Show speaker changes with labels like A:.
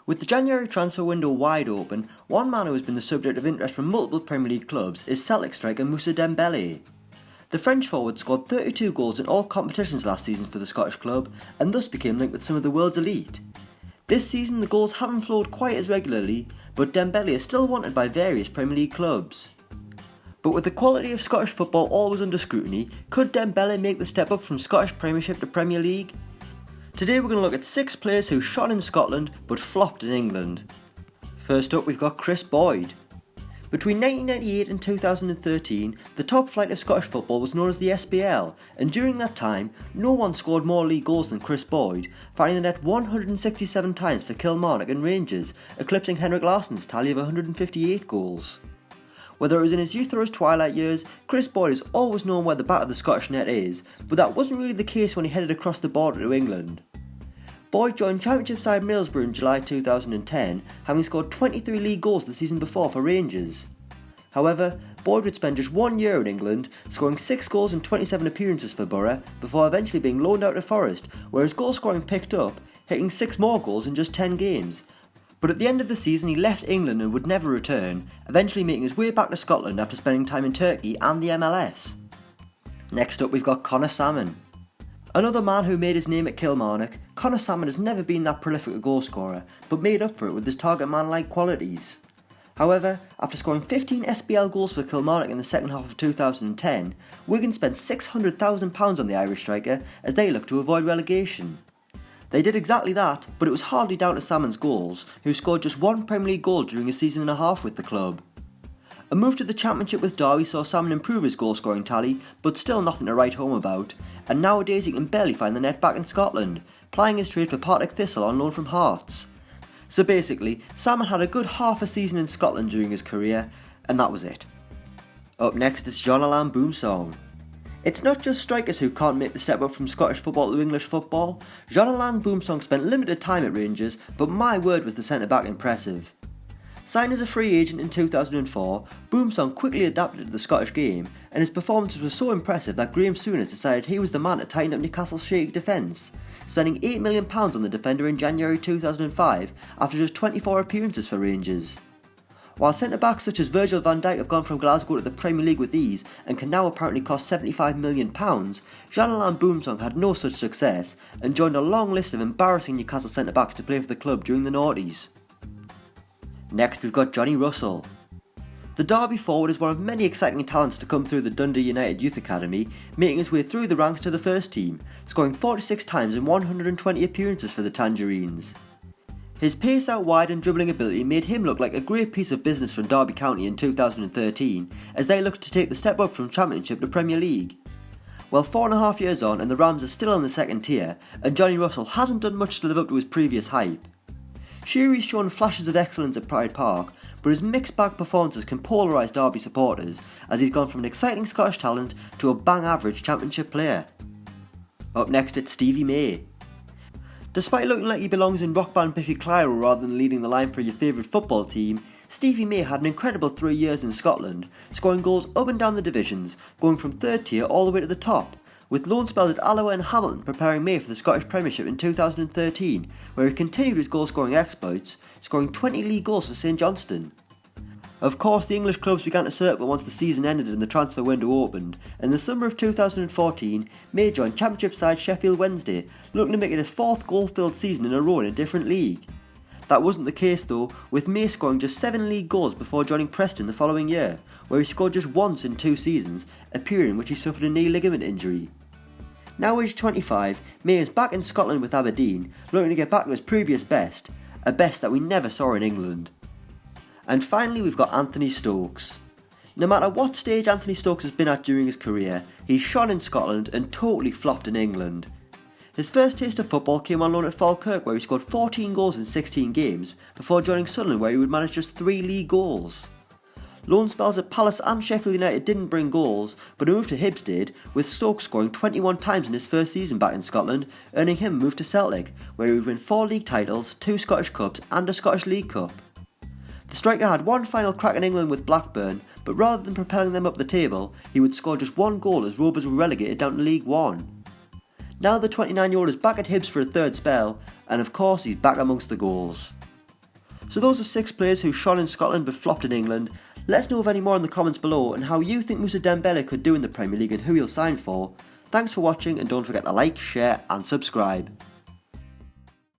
A: With the January transfer window wide open, one man who has been the subject of interest from multiple Premier League clubs is Celtic striker Moussa Dembele. The French forward scored 32 goals in all competitions last season for the Scottish club and thus became linked with some of the world's elite. This season the goals haven't flowed quite as regularly, but Dembele is still wanted by various Premier League clubs. But with the quality of Scottish football always under scrutiny, could Dembele make the step up from Scottish Premiership to Premier League? Today we're going to look at 6 players who shone in Scotland but flopped in England. First up we've got Chris Boyd. Between 1998 and 2013, the top flight of Scottish football was known as the SPL, and during that time, no one scored more league goals than Chris Boyd, finding the net 167 times for Kilmarnock and Rangers, eclipsing Henrik Larsson's tally of 158 goals. Whether it was in his youth or his twilight years, Chris Boyd is always known where the back of the Scottish net is, but that wasn't really the case when he headed across the border to England. Boyd joined Championship side Middlesbrough in July 2010, having scored 23 league goals the season before for Rangers. However, Boyd would spend just 1 year in England, scoring 6 goals in 27 appearances for Borough, before eventually being loaned out to Forest, where his goal scoring picked up, hitting 6 more goals in just 10 games. But at the end of the season he left England and would never return, eventually making his way back to Scotland after spending time in Turkey and the MLS. Next up we've got Conor Sammon. Another man who made his name at Kilmarnock, Conor Sammon has never been that prolific a goal scorer, but made up for it with his target man-like qualities. However, after scoring 15 SPL goals for Kilmarnock in the second half of 2010, Wigan spent £600,000 on the Irish striker as they looked to avoid relegation. They did exactly that, but it was hardly down to Sammon's goals, who scored just 1 Premier League goal during a season and a half with the club. A move to the Championship with Derby saw Sammon improve his goal scoring tally, but still nothing to write home about, and nowadays he can barely find the net back in Scotland, plying his trade for Partick Thistle on loan from Hearts. So basically, Sammon had a good half a season in Scotland during his career, and that was it. Up next is Jean-Alain Boumsong. It's not just strikers who can't make the step up from Scottish football to English football. Jean-Alain Boumsong spent limited time at Rangers, but my word was the centre-back impressive. Signed as a free agent in 2004, Boumsong quickly adapted to the Scottish game, and his performances were so impressive that Graham Souness decided he was the man to tighten up Newcastle's shaky defence, spending £8 million on the defender in January 2005 after just 24 appearances for Rangers. While centre-backs such as Virgil van Dijk have gone from Glasgow to the Premier League with ease and can now apparently cost £75 million, Jean-Alain Boumsong had no such success and joined a long list of embarrassing Newcastle centre-backs to play for the club during the noughties. Next we've got Johnny Russell. The Derby forward is one of many exciting talents to come through the Dundee United Youth Academy, making his way through the ranks to the first team, scoring 46 times in 120 appearances for the Tangerines. His pace out wide and dribbling ability made him look like a great piece of business from Derby County in 2013 as they looked to take the step up from Championship to Premier League. Well, 4.5 years on and the Rams are still in the second tier, and Johnny Russell hasn't done much to live up to his previous hype. Sure, he's shown flashes of excellence at Pride Park, but his mixed bag performances can polarise Derby supporters as he's gone from an exciting Scottish talent to a bang average Championship player. Up next it's Stevie May. Despite looking like he belongs in rock band Biffy Clyro rather than leading the line for your favourite football team, Stevie May had an incredible 3 years in Scotland, scoring goals up and down the divisions, going from third tier all the way to the top, with loan spells at Alloa and Hamilton preparing May for the Scottish Premiership in 2013, where he continued his goal scoring exploits, scoring 20 league goals for St Johnstone. Of course, the English clubs began to circle once the season ended and the transfer window opened, and in the summer of 2014, May joined Championship side Sheffield Wednesday, looking to make it his 4th goal-filled season in a row in a different league. That wasn't the case though, with May scoring just 7 league goals before joining Preston the following year, where he scored just once in 2 seasons, a period in which he suffered a knee ligament injury. Now aged 25, May is back in Scotland with Aberdeen, looking to get back to his previous best, a best that we never saw in England. And finally we've got Anthony Stokes. No matter what stage Anthony Stokes has been at during his career, he's shone in Scotland and totally flopped in England. His first taste of football came on loan at Falkirk, where he scored 14 goals in 16 games, before joining Sunderland where he would manage just 3 league goals. Loan spells at Palace and Sheffield United didn't bring goals, but a move to Hibs did, with Stokes scoring 21 times in his first season back in Scotland, earning him a move to Celtic, where he would win 4 league titles, 2 Scottish Cups and a Scottish League Cup. The striker had one final crack in England with Blackburn, but rather than propelling them up the table, he would score just 1 goal as Rovers were relegated down to League One. Now the 29-year-old is back at Hibs for a third spell, and of course he's back amongst the goals. So those are 6 players who shone in Scotland but flopped in England. Let us know of any more in the comments below and how you think Moussa Dembele could do in the Premier League and who he'll sign for. Thanks for watching and don't forget to like, share and subscribe.